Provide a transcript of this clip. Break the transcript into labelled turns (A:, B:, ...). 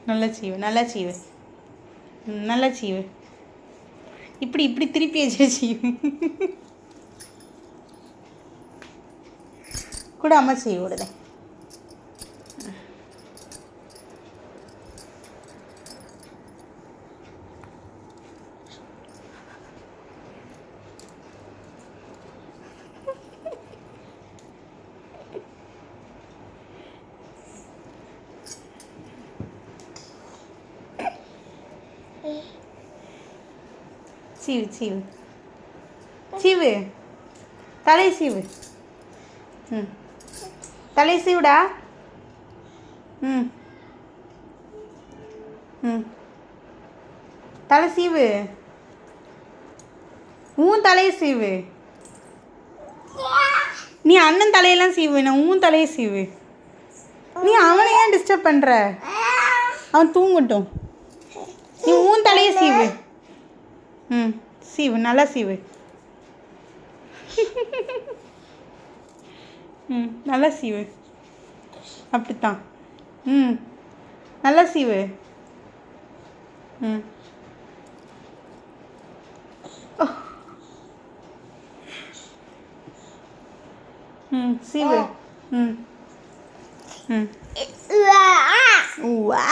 A: நல்லா சீவு, நல்லா சீவு. நல்லா சீவு. இப்படி இப்படி திருப்பி வச்சு சீவு. கூட அம்மா சீவு விடுதேன். சீவு சீவு சீவு. தலை சீவு. ம் தலை சீவுடா. ம் ம் தலை சீவு. உன் தலையை சீவு. நீ அண்ணன் தலையெல்லாம் சீவு, நான் உன் தலையை சீவு. நீ அவனை ஏன் டிஸ்டர்ப் பண்ணுற? அவன் தூங்கட்டும். நீ உன் தலையை சீவு. ம் சீவு, நல்லா சீவு. ம் நல்லா சீவு. அப்படித்தான். ம் நல்லா சீவு. ம் ம் சீவு. ம் ம். வா.